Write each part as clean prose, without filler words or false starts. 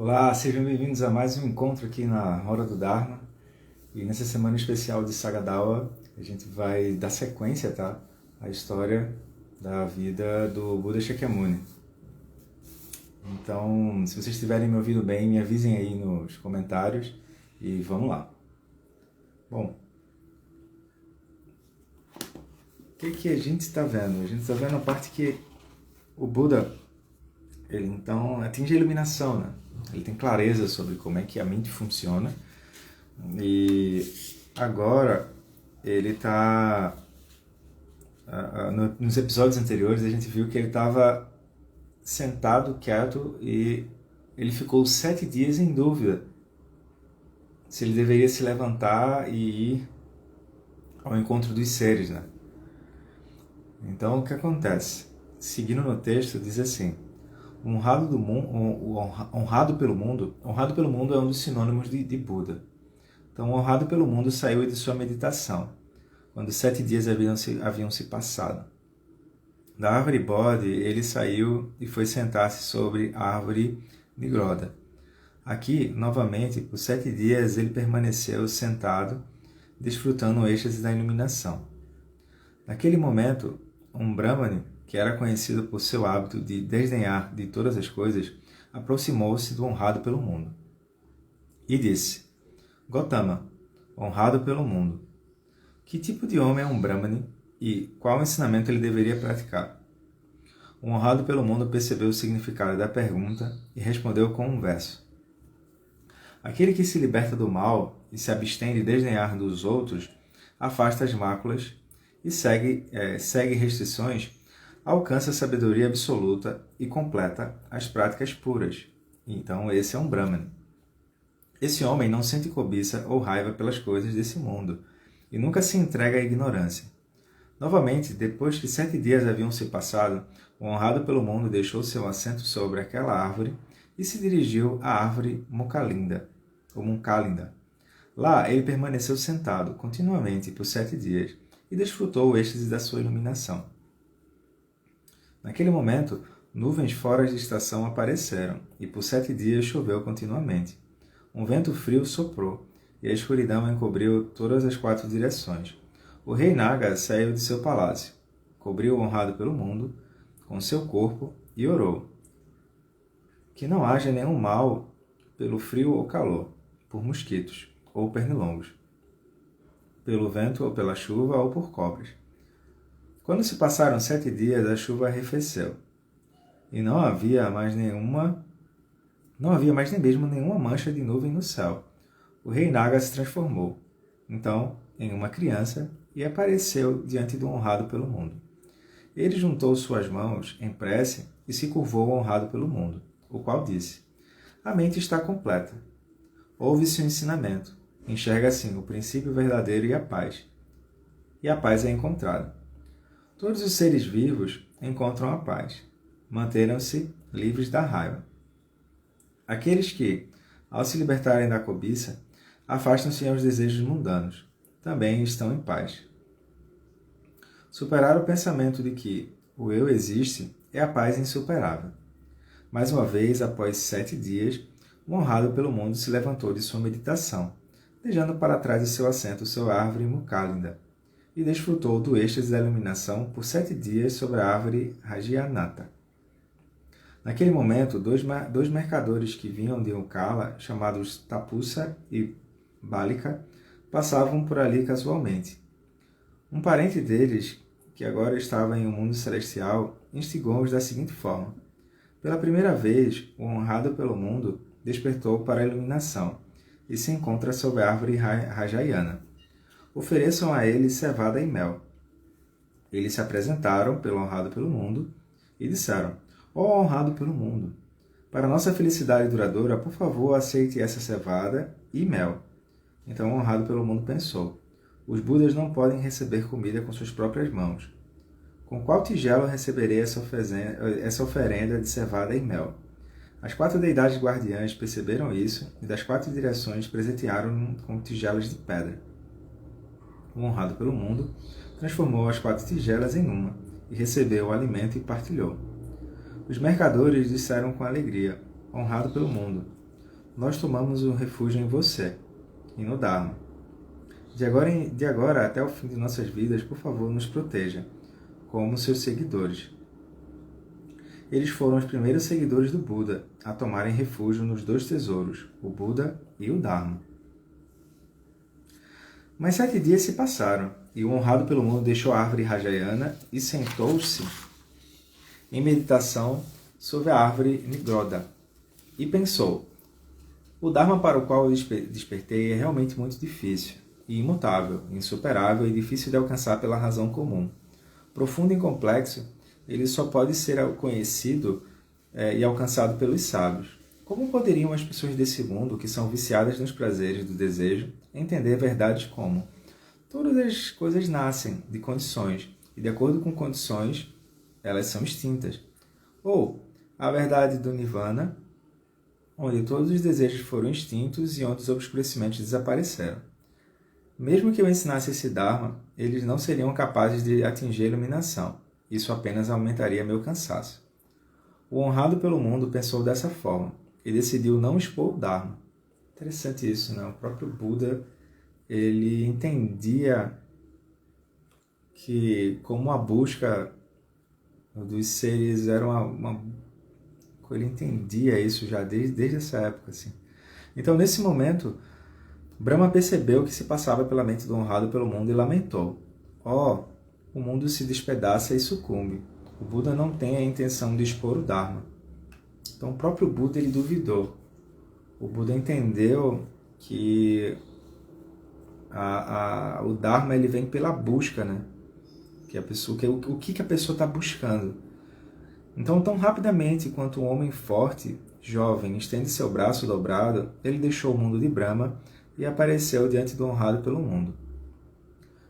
Olá, sejam bem-vindos a mais um encontro aqui na Hora do Dharma. E nessa semana especial de Sagadawa, a gente vai dar sequência, tá? À história da vida do Buda Shakyamuni. Então, se vocês estiverem me ouvindo bem, me avisem aí nos comentários e vamos lá. Bom, o que a gente está vendo? A gente está vendo a parte que o Buda, ele então atinge a iluminação, né? Ele tem clareza sobre como é que a mente funciona. E agora ele está... Nos episódios anteriores a gente viu que ele estava sentado, quieto, e ele ficou 7 dias em dúvida se ele deveria se levantar e ir ao encontro dos seres, né? Então o que acontece? Seguindo no texto, diz assim: honrado pelo mundo é um dos sinônimos de Buda. Então, honrado pelo mundo saiu de sua meditação, quando 7 dias haviam se passado. Da árvore Bodhi, ele saiu e foi sentar-se sobre a árvore Nigroda. Aqui, novamente, por 7 dias ele permaneceu sentado, desfrutando o êxtase da iluminação. Naquele momento, um Brahmane, que era conhecido por seu hábito de desdenhar de todas as coisas, aproximou-se do honrado pelo mundo e disse: Gotama, honrado pelo mundo, que tipo de homem é um Brahmane e qual ensinamento ele deveria praticar? O honrado pelo mundo percebeu o significado da pergunta e respondeu com um verso: aquele que se liberta do mal e se abstém de desdenhar dos outros, afasta as máculas e segue restrições, alcança a sabedoria absoluta e completa as práticas puras. Então esse é um Brahmane. Esse homem não sente cobiça ou raiva pelas coisas desse mundo e nunca se entrega à ignorância. Novamente, depois que 7 dias haviam se passado, o honrado pelo mundo deixou seu assento sobre aquela árvore e se dirigiu à árvore Mukalinda. Lá ele permaneceu sentado continuamente por 7 dias e desfrutou o êxtase da sua iluminação. Naquele momento, nuvens fora de estação apareceram e por 7 dias choveu continuamente. Um vento frio soprou, e a escuridão encobriu todas as 4 direções. O rei Naga saiu de seu palácio, cobriu o honrado pelo mundo com seu corpo e orou: que não haja nenhum mal pelo frio ou calor, por mosquitos ou pernilongos, pelo vento ou pela chuva ou por cobras. Quando se passaram 7 dias, a chuva arrefeceu, e não havia mais nem mesmo nenhuma mancha de nuvem no céu. O rei Naga se transformou, então, em uma criança e apareceu diante do honrado pelo mundo. Ele juntou suas mãos em prece e se curvou ao honrado pelo mundo, o qual disse: a mente está completa. Ouve-se o ensinamento. Enxerga assim o princípio verdadeiro e a paz. E a paz é encontrada. Todos os seres vivos encontram a paz. Mantenham-se livres da raiva. Aqueles que, ao se libertarem da cobiça, afastam-se aos desejos mundanos, também estão em paz. Superar o pensamento de que o eu existe é a paz insuperável. Mais uma vez, após 7 dias, o honrado pelo mundo se levantou de sua meditação, deixando para trás de seu assento sua árvore Mukalinda, e desfrutou do êxtase da iluminação por 7 dias sobre a árvore Rajianata. Naquele momento, dois mercadores que vinham de Ukala, chamados Tapussa e Balika, passavam por ali casualmente. Um parente deles, que agora estava em um mundo celestial, instigou-os da seguinte forma: pela primeira vez, o honrado pelo mundo despertou para a iluminação e se encontra sob a árvore Rajayana. Ofereçam a ele cevada e mel. Eles se apresentaram pelo honrado pelo mundo e disseram: ó honrado pelo mundo, para nossa felicidade duradoura, por favor, aceite essa cevada e mel. Então o honrado pelo mundo pensou: os Budas não podem receber comida com suas próprias mãos. Com qual tigela eu receberei essa oferenda de cevada e mel? As 4 deidades guardiãs perceberam isso e das 4 direções presentearam-no com tigelas de pedra. O honrado pelo mundo transformou as 4 tigelas em uma e recebeu o alimento e partilhou. Os mercadores disseram com alegria: honrado pelo mundo, nós tomamos um refúgio em você e no Dharma. De agora até o fim de nossas vidas, por favor, nos proteja, como seus seguidores. Eles foram os primeiros seguidores do Buda a tomarem refúgio nos dois tesouros, o Buda e o Dharma. Mas 7 dias se passaram, e o honrado pelo mundo deixou a árvore Rajayana e sentou-se em meditação sobre a árvore Nigroda, e pensou: o Dharma para o qual eu despertei é realmente muito difícil, e imutável, insuperável e difícil de alcançar pela razão comum. Profundo e complexo, ele só pode ser conhecido e alcançado pelos sábios. Como poderiam as pessoas desse mundo, que são viciadas nos prazeres do desejo, entender verdades como: todas as coisas nascem de condições, e de acordo com condições, elas são extintas? Ou a verdade do Nirvana, onde todos os desejos foram extintos e onde os obscurecimentos desapareceram. Mesmo que eu ensinasse esse Dharma, eles não seriam capazes de atingir a iluminação. Isso apenas aumentaria meu cansaço. O honrado pelo mundo pensou dessa forma e decidiu não expor o Dharma. Interessante isso, né? O próprio Buda, ele entendia que como a busca dos seres era ele entendia isso já desde essa época, assim. Então, nesse momento, Brahma percebeu o que se passava pela mente do honrado pelo mundo e lamentou: oh, o mundo se despedaça e sucumbe. O Buda não tem a intenção de expor o Dharma. Então, o próprio Buda, ele duvidou. O Buda entendeu que o Dharma, ele vem pela busca, né? O que a pessoa está buscando. Então, tão rapidamente quanto um homem forte, jovem, estende seu braço dobrado, ele deixou o mundo de Brahma e apareceu diante do honrado pelo mundo.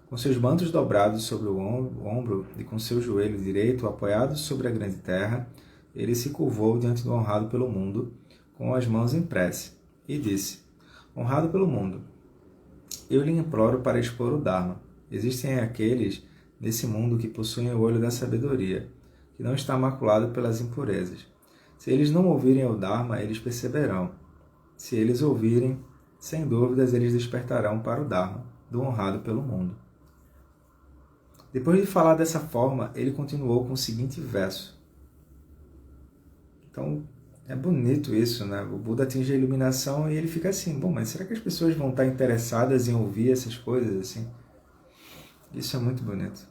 Com seus mantos dobrados sobre o ombro e com seu joelho direito apoiado sobre a grande terra, ele se curvou diante do honrado pelo mundo, com as mãos em prece, e disse: honrado pelo mundo, eu lhe imploro para expor o Dharma. Existem aqueles nesse mundo que possuem o olho da sabedoria, que não está maculado pelas impurezas. Se eles não ouvirem o Dharma, eles perceberão. Se eles ouvirem, sem dúvidas eles despertarão para o Dharma, do honrado pelo mundo. Depois de falar dessa forma, ele continuou com o seguinte verso. Então, é bonito isso, né? O Buda atinge a iluminação e ele fica assim: bom, mas será que as pessoas vão estar interessadas em ouvir essas coisas assim? Isso é muito bonito.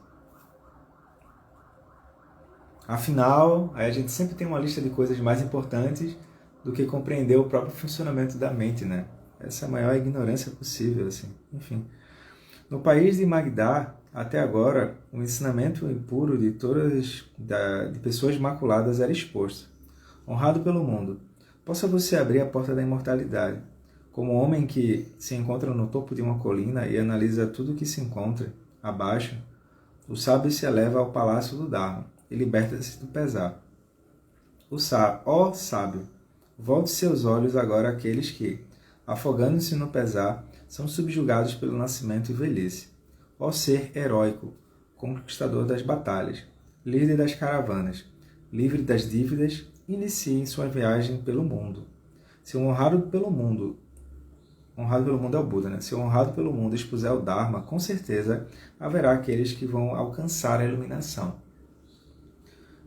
Afinal, a gente sempre tem uma lista de coisas mais importantes do que compreender o próprio funcionamento da mente, né? Essa é a maior ignorância possível, assim. Enfim. No país de Magdha, até agora, o ensinamento impuro de pessoas maculadas era exposto. Honrado pelo mundo, possa você abrir a porta da imortalidade. Como homem que se encontra no topo de uma colina e analisa tudo o que se encontra abaixo, o sábio se eleva ao palácio do Dharma e liberta-se do pesar. Ó sábio, volte seus olhos agora àqueles que, afogando-se no pesar, são subjugados pelo nascimento e velhice. Ó ser heróico, conquistador das batalhas, líder das caravanas, livre das dívidas, inicie sua viagem pelo mundo. Se o honrado pelo mundo é o Buda, né? Se o honrado pelo mundo expuser o Dharma, com certeza haverá aqueles que vão alcançar a iluminação.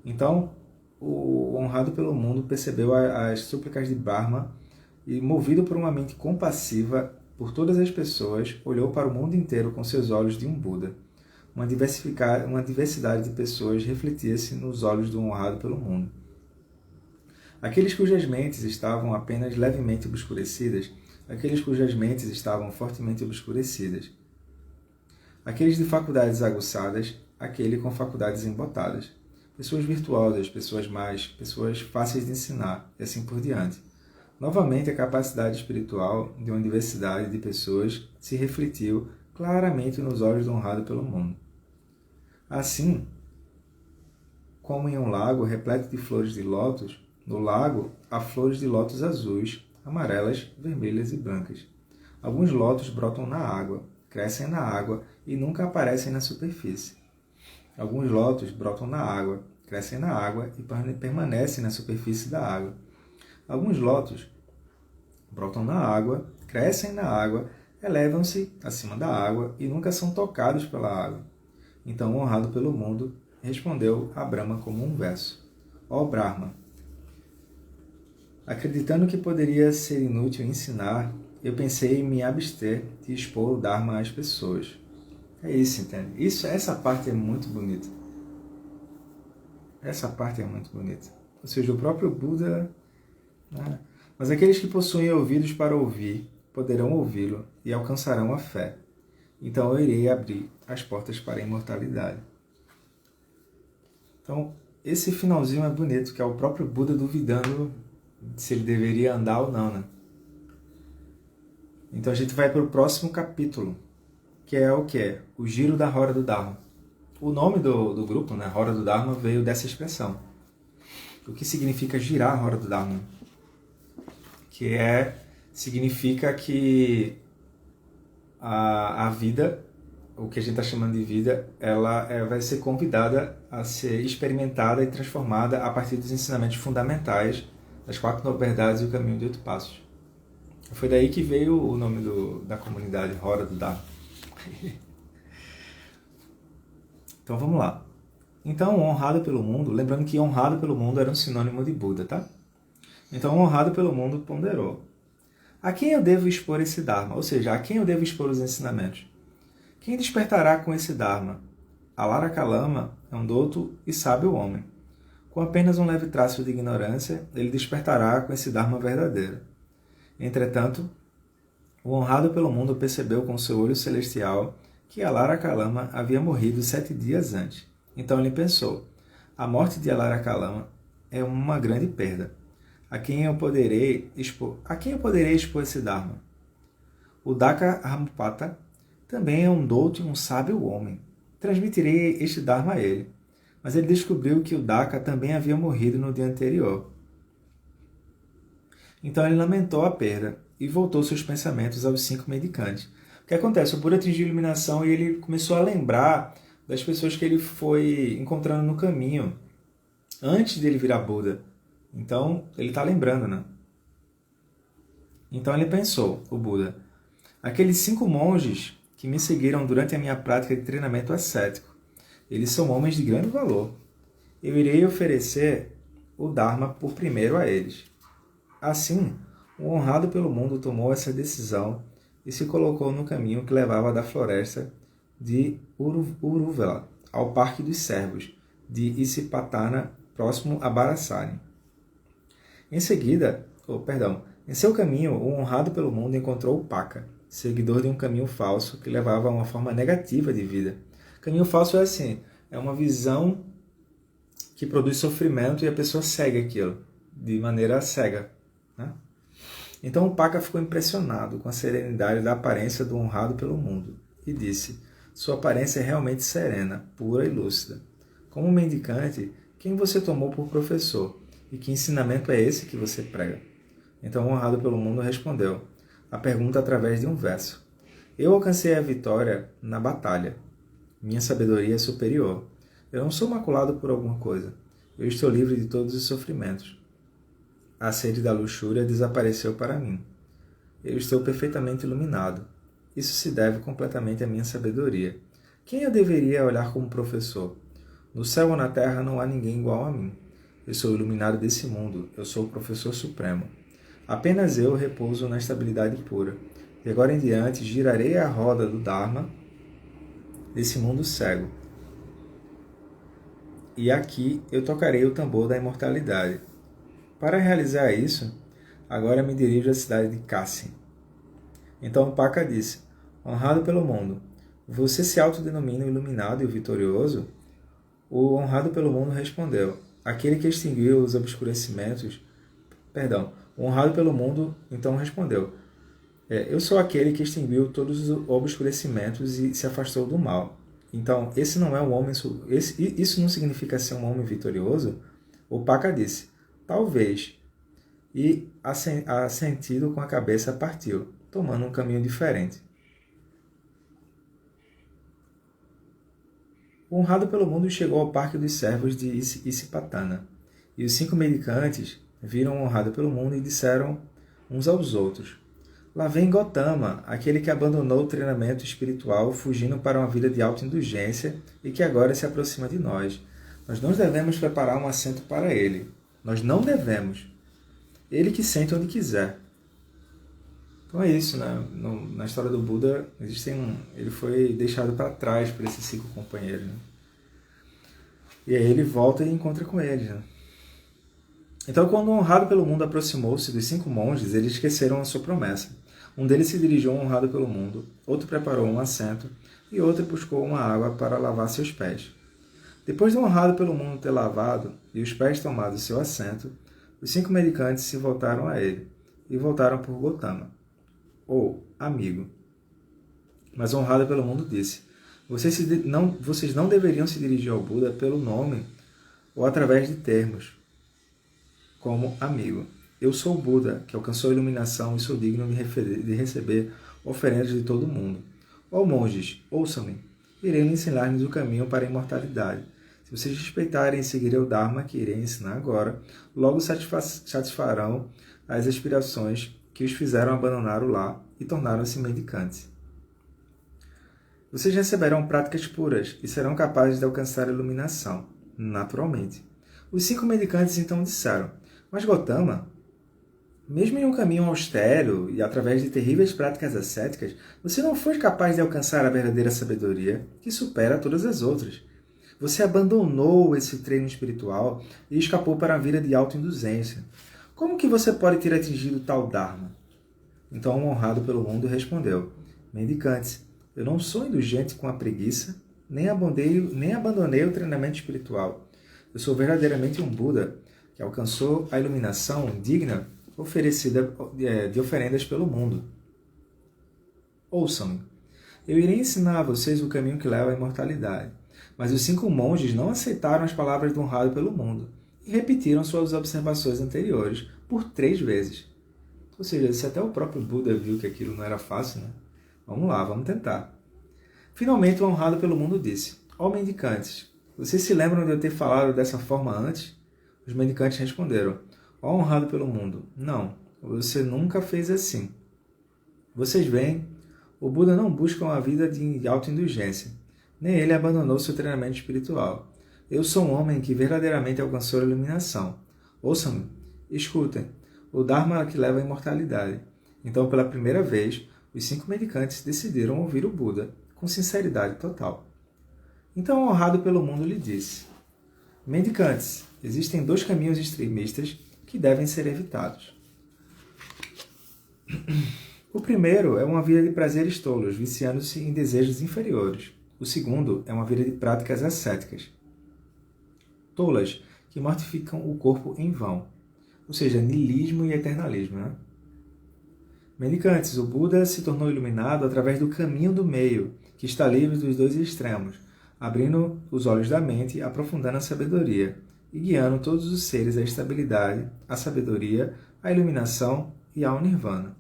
Então, o honrado pelo mundo percebeu as súplicas de Brahma e, movido por uma mente compassiva por todas as pessoas, olhou para o mundo inteiro com seus olhos de um Buda. Uma diversidade de pessoas refletia-se nos olhos do honrado pelo mundo. Aqueles cujas mentes estavam apenas levemente obscurecidas, aqueles cujas mentes estavam fortemente obscurecidas, aqueles de faculdades aguçadas, aquele com faculdades embotadas, pessoas virtuosas, pessoas más, pessoas fáceis de ensinar, e assim por diante. Novamente, a capacidade espiritual de uma diversidade de pessoas se refletiu claramente nos olhos do honrado pelo mundo. Assim, como em um lago repleto de flores de lótus, no lago há flores de lótus azuis, amarelas, vermelhas e brancas. Alguns lótus brotam na água, crescem na água e nunca aparecem na superfície. Alguns lótus brotam na água, crescem na água e permanecem na superfície da água. Alguns lótus brotam na água, crescem na água, elevam-se acima da água e nunca são tocados pela água. Então, honrado pelo mundo, respondeu a Brahma como um verso. Ó Brahma, acreditando que poderia ser inútil ensinar, eu pensei em me abster de expor o Dharma às pessoas. É isso, entende? Essa parte é muito bonita. Essa parte é muito bonita. Ou seja, o próprio Buda... Né? Mas aqueles que possuem ouvidos para ouvir, poderão ouvi-lo e alcançarão a fé. Então eu irei abrir as portas para a imortalidade. Então, esse finalzinho é bonito, que é o próprio Buda duvidando se ele deveria andar ou não, né? Então a gente vai para o próximo capítulo, que é o quê? O Giro da Roda do Dharma. O nome do grupo, né, Roda do Dharma, veio dessa expressão. O que significa girar a Roda do Dharma? Significa que a vida, o que a gente está chamando de vida, ela vai ser convidada a ser experimentada e transformada a partir dos ensinamentos fundamentais das 4 novidades e o caminho de 8 passos. Foi daí que veio o nome da comunidade, Roda do Dharma. Então vamos lá. Então, honrado pelo mundo, lembrando que honrado pelo mundo era um sinônimo de Buda, tá? Então, honrado pelo mundo ponderou. A quem eu devo expor esse Dharma? Ou seja, a quem eu devo expor os ensinamentos? Quem despertará com esse Dharma? Alara Kalama é um douto e sábio homem. Com apenas um leve traço de ignorância, ele despertará com esse Dharma verdadeiro. Entretanto, o honrado pelo mundo percebeu com seu olho celestial que Alara Kalama havia morrido 7 dias antes. Então ele pensou, a morte de Alara Kalama é uma grande perda. A quem eu poderei expor esse Dharma? O Daka Ramupata também é um douto e um sábio homem. Transmitirei este Dharma a ele. Mas ele descobriu que o Daka também havia morrido no dia anterior. Então ele lamentou a perda e voltou seus pensamentos aos 5 mendicantes. O que acontece? O Buda atingiu a iluminação e ele começou a lembrar das pessoas que ele foi encontrando no caminho antes dele virar Buda. Então, ele está lembrando, né? Então ele pensou, o Buda, aqueles 5 monges que me seguiram durante a minha prática de treinamento ascético, eles são homens de grande valor. Eu irei oferecer o Dharma por primeiro a eles. Assim, o honrado pelo mundo tomou essa decisão e se colocou no caminho que levava da floresta de Uruvela ao Parque dos Servos de Isipatana, próximo a Barasani. Em seu caminho, o honrado pelo mundo encontrou o Paka, seguidor de um caminho falso que levava a uma forma negativa de vida. Caminho falso é assim, é uma visão que produz sofrimento e a pessoa segue aquilo, de maneira cega, né? Então o Paka ficou impressionado com a serenidade da aparência do honrado pelo mundo e disse, sua aparência é realmente serena, pura e lúcida. Como mendicante, quem você tomou por professor? E que ensinamento é esse que você prega? Então o honrado pelo mundo respondeu, a pergunta através de um verso. Eu alcancei a vitória na batalha. Minha sabedoria é superior. Eu não sou maculado por alguma coisa. Eu estou livre de todos os sofrimentos. A sede da luxúria desapareceu para mim. Eu estou perfeitamente iluminado. Isso se deve completamente à minha sabedoria. Quem eu deveria olhar como professor? No céu ou na terra não há ninguém igual a mim. Eu sou o iluminado desse mundo. Eu sou o professor supremo. Apenas eu repouso na estabilidade pura. De agora em diante, girarei a roda do Dharma desse mundo cego. E aqui eu tocarei o tambor da imortalidade. Para realizar isso, agora me dirijo à cidade de Kassi. Então Paka disse, honrado pelo mundo, você se autodenomina o iluminado e o vitorioso? O honrado pelo mundo respondeu, aquele que extinguiu os obscurecimentos... o honrado pelo mundo então respondeu, eu sou aquele que extinguiu todos os obscurecimentos e se afastou do mal. Então, esse não é um homem... Isso não significa ser um homem vitorioso? O Paka disse, talvez. E, assentido com a cabeça, partiu, tomando um caminho diferente. O honrado pelo mundo chegou ao Parque dos Servos de Isipatana. E os 5 mendicantes viram o honrado pelo mundo e disseram uns aos outros. Lá vem Gotama, aquele que abandonou o treinamento espiritual, fugindo para uma vida de autoindulgência e que agora se aproxima de nós. Nós não devemos preparar um assento para ele. Nós não devemos. Ele que sente onde quiser. Então é isso, né? Na história do Buda, ele foi deixado para trás por esses 5 companheiros. Né? E aí ele volta e encontra com eles. Né? Então, quando o honrado pelo mundo aproximou-se dos 5 monges, eles esqueceram a sua promessa. Um deles se dirigiu ao honrado pelo mundo, outro preparou um assento e outro buscou uma água para lavar seus pés. Depois do honrado pelo mundo ter lavado e os pés tomado seu assento, os 5 mendicantes se voltaram a ele e voltaram por Gotama, ou amigo. Mas o honrado pelo mundo disse: vocês não deveriam se dirigir ao Buda pelo nome ou através de termos, como amigo. Eu sou o Buda, que alcançou a iluminação e sou digno de receber oferendas de todo mundo. Ó monges, ouçam-me. Irei ensinar-lhes o caminho para a imortalidade. Se vocês respeitarem e seguirem o Dharma que irei ensinar agora, logo satisfarão as aspirações que os fizeram abandonar o lar e tornaram-se mendicantes. Vocês receberão práticas puras e serão capazes de alcançar a iluminação, naturalmente. Os 5 mendicantes então disseram: mas Gotama, mesmo em um caminho austero e através de terríveis práticas ascéticas, você não foi capaz de alcançar a verdadeira sabedoria que supera todas as outras. Você abandonou esse treino espiritual e escapou para a vida de autoindulgência. Como que você pode ter atingido tal Dharma? Então o honrado pelo mundo respondeu: mendicantes, eu não sou indulgente com a preguiça, nem abandonei o treinamento espiritual. Eu sou verdadeiramente um Buda que alcançou a iluminação digna oferecida de oferendas pelo mundo. Ouçam-me. Eu irei ensinar a vocês o caminho que leva à imortalidade. Mas os 5 monges não aceitaram as palavras do honrado pelo mundo e repetiram suas observações anteriores por 3 vezes. Ou seja, se até o próprio Buda viu que aquilo não era fácil, né? Vamos lá, vamos tentar. Finalmente, o honrado pelo mundo disse: ó mendicantes, vocês se lembram de eu ter falado dessa forma antes? Os mendicantes responderam: ó honrado pelo mundo, não, você nunca fez assim. Vocês veem, o Buda não busca uma vida de autoindulgência, nem ele abandonou seu treinamento espiritual. Eu sou um homem que verdadeiramente alcançou a iluminação. Ouçam-me, escutem, o Dharma que leva à imortalidade. Então, pela primeira vez, os 5 mendicantes decidiram ouvir o Buda com sinceridade total. Então, o honrado pelo mundo lhe disse: mendicantes, existem 2 caminhos extremistas que devem ser evitados. O primeiro é uma vida de prazeres tolos, viciando-se em desejos inferiores. O segundo é uma vida de práticas ascéticas, tolas, que mortificam o corpo em vão. Ou seja, niilismo e eternalismo. Né? Mendicantes, o Buda se tornou iluminado através do caminho do meio, que está livre dos 2 extremos, abrindo os olhos da mente, aprofundando a sabedoria e guiando todos os seres à estabilidade, à sabedoria, à iluminação e ao nirvana.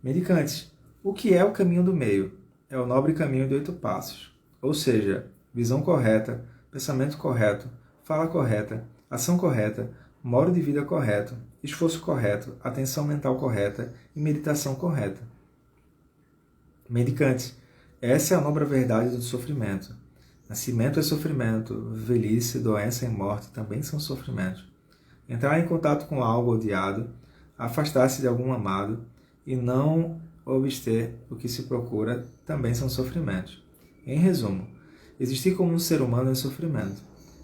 Mendicantes, o que é o caminho do meio? É o nobre caminho de 8 passos, ou seja, visão correta, pensamento correto, fala correta, ação correta, modo de vida correto, esforço correto, atenção mental correta e meditação correta. Mendicantes, essa é a nobre verdade do sofrimento. Nascimento é sofrimento, velhice, doença e morte também são sofrimentos. Entrar em contato com algo odiado, afastar-se de algum amado e não obter o que se procura também são sofrimentos. Em resumo, existir como um ser humano é sofrimento.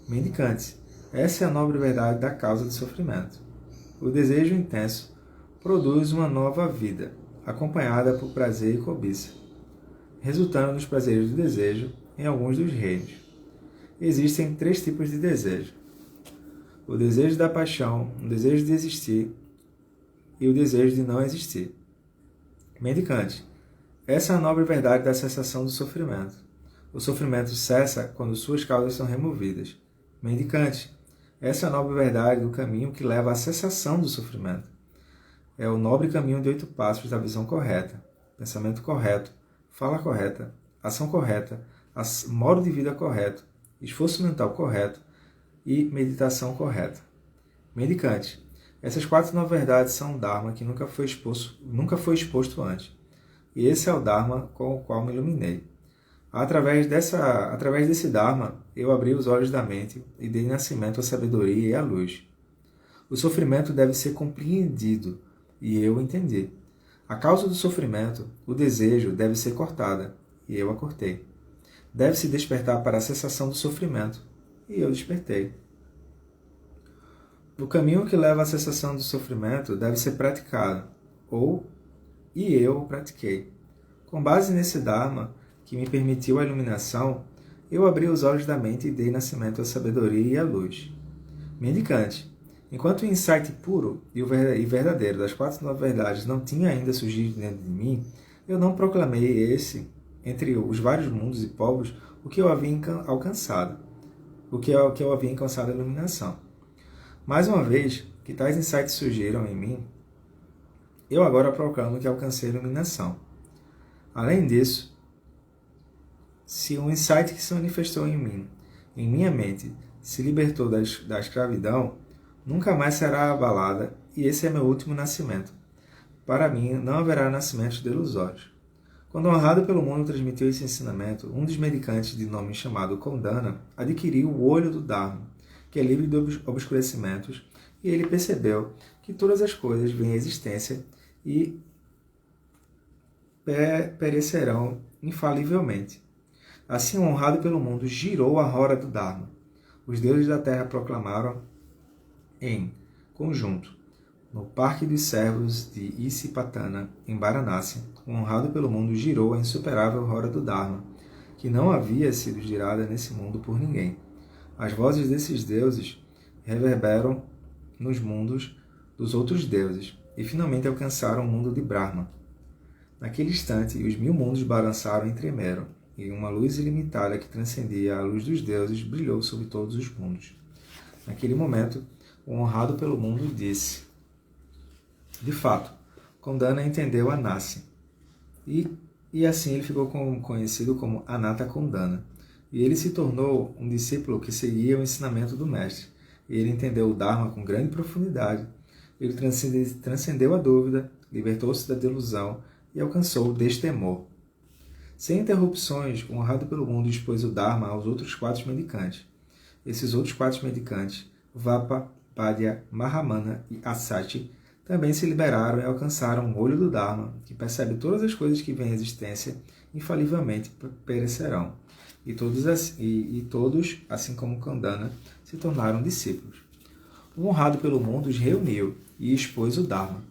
Mendicantes, essa é a nobre verdade da causa do sofrimento. O desejo intenso produz uma nova vida, acompanhada por prazer e cobiça, resultando nos prazeres do desejo em alguns dos reinos. Existem 3 tipos de desejo: o desejo da paixão, o desejo de existir e o desejo de não existir. Mendicante, essa é a nobre verdade da cessação do sofrimento. O sofrimento cessa quando suas causas são removidas. Mendicante, essa é a nobre verdade do caminho que leva à cessação do sofrimento. É o nobre caminho de 8 passos da visão correta, pensamento correto, fala correta, ação correta, modo de vida correto, esforço mental correto e meditação correta. Mendicante, Essas 4 não verdades são o Dharma que nunca foi exposto antes. E esse é o Dharma com o qual me iluminei. Através desse Dharma, eu abri os olhos da mente e dei nascimento à sabedoria e à luz. O sofrimento deve ser compreendido, e eu entendi. A causa do sofrimento, o desejo, deve ser cortada, e eu a cortei. Deve-se despertar para a cessação do sofrimento, e eu despertei. O caminho que leva à cessação do sofrimento deve ser praticado, e eu o pratiquei. Com base nesse Dharma, que me permitiu a iluminação, eu abri os olhos da mente e dei nascimento à sabedoria e à luz. Mendicante, enquanto o insight puro e verdadeiro das 4 não-verdades não tinha ainda surgido dentro de mim, eu não proclamei entre os vários mundos e povos, o que eu havia alcançado a iluminação. Mais uma vez que tais insights surgiram em mim, eu agora proclamo que alcancei a iluminação. Além disso, se um insight que se manifestou em mim, em minha mente, se libertou da escravidão, nunca mais será abalada, e esse é meu último nascimento. Para mim, não haverá nascimentos delusórios. Quando honrado pelo mundo transmitiu esse ensinamento, um dos medicantes de nome chamado Kondana adquiriu o olho do Dharma, que é livre de obscurecimentos, e ele percebeu que todas as coisas vêm à existência e perecerão infalivelmente. Assim, honrado pelo mundo, girou a roda do Dharma. Os deuses da terra proclamaram em conjunto, no Parque dos Servos de Isipatana, em Varanasi, honrado pelo mundo, girou a insuperável roda do Dharma, que não havia sido girada nesse mundo por ninguém. As vozes desses deuses reverberam nos mundos dos outros deuses e finalmente alcançaram o mundo de Brahma. Naquele instante, os 1000 mundos balançaram e tremeram, e uma luz ilimitada que transcendia a luz dos deuses brilhou sobre todos os mundos. Naquele momento, o honrado pelo mundo disse: de fato, Kondana entendeu Anasi, e assim ele ficou conhecido como Anatta Kondana. E ele se tornou um discípulo que seguia o ensinamento do mestre. Ele entendeu o Dharma com grande profundidade. Ele transcendeu a dúvida, libertou-se da delusão e alcançou o destemor. Sem interrupções, o honrado pelo mundo expôs o Dharma aos outros 4 medicantes. Esses outros 4 medicantes, Vapa, Padya, Mahamana e Asati, também se liberaram e alcançaram o olho do Dharma, que percebe todas as coisas que vêm à existência, infalivelmente perecerão. E todos, assim como Kondana, se tornaram discípulos. O honrado pelo mundo os reuniu e expôs o Dharma.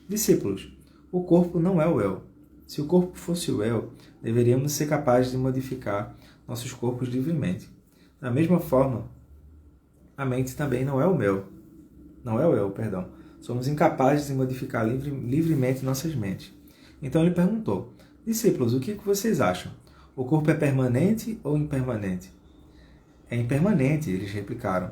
Discípulos, o corpo não é o eu. Se o corpo fosse o eu, deveríamos ser capazes de modificar nossos corpos livremente. Da mesma forma, a mente também não é o meu. Não é o eu, perdão. Somos incapazes de modificar livremente nossas mentes. Então ele perguntou: discípulos, o que vocês acham? O corpo é permanente ou impermanente? É impermanente, eles replicaram.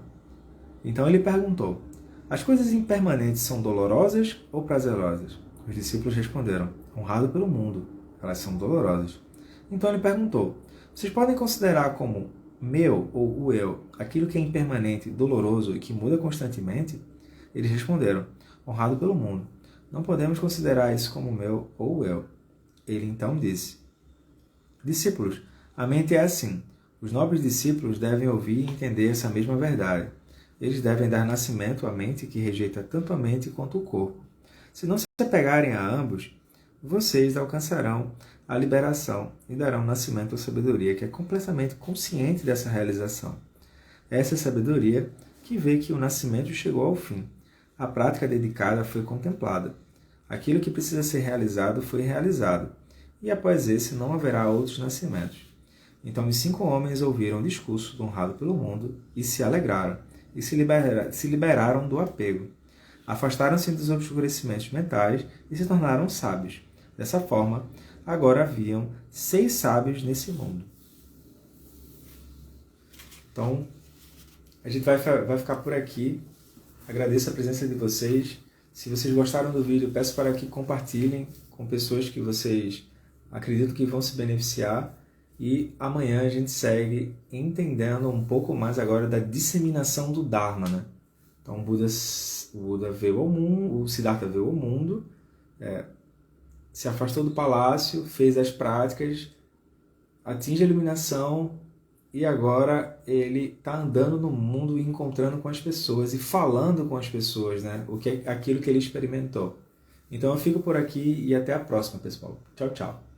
Então ele perguntou: as coisas impermanentes são dolorosas ou prazerosas? Os discípulos responderam: honrado pelo mundo, elas são dolorosas. Então ele perguntou: vocês podem considerar como meu ou o eu aquilo que é impermanente, doloroso e que muda constantemente? Eles responderam: honrado pelo mundo, não podemos considerar isso como meu ou o eu. Ele então disse: discípulos, a mente é assim. Os nobres discípulos devem ouvir e entender essa mesma verdade. Eles devem dar nascimento à mente que rejeita tanto a mente quanto o corpo. Se não se apegarem a ambos, vocês alcançarão a liberação e darão nascimento à sabedoria que é completamente consciente dessa realização. Essa é a sabedoria que vê que o nascimento chegou ao fim. A prática dedicada foi contemplada. Aquilo que precisa ser realizado foi realizado. E após esse não haverá outros nascimentos. Então os 5 homens ouviram o discurso do honrado pelo mundo e se alegraram, e se liberaram do apego. Afastaram-se dos obscurecimentos mentais e se tornaram sábios. Dessa forma, agora haviam 6 sábios nesse mundo. Então, a gente vai ficar por aqui. Agradeço a presença de vocês. Se vocês gostaram do vídeo, peço para que compartilhem com pessoas que vocês acredito que vão se beneficiar, e amanhã a gente segue entendendo um pouco mais agora da disseminação do Dharma, né? Então o Buda veio ao mundo, o Siddhartha veio ao mundo, se afastou do palácio, fez as práticas, atinge a iluminação e agora ele está andando no mundo e encontrando com as pessoas e falando com as pessoas, né? Aquilo que ele experimentou. Então eu fico por aqui e até a próxima, pessoal. Tchau, tchau.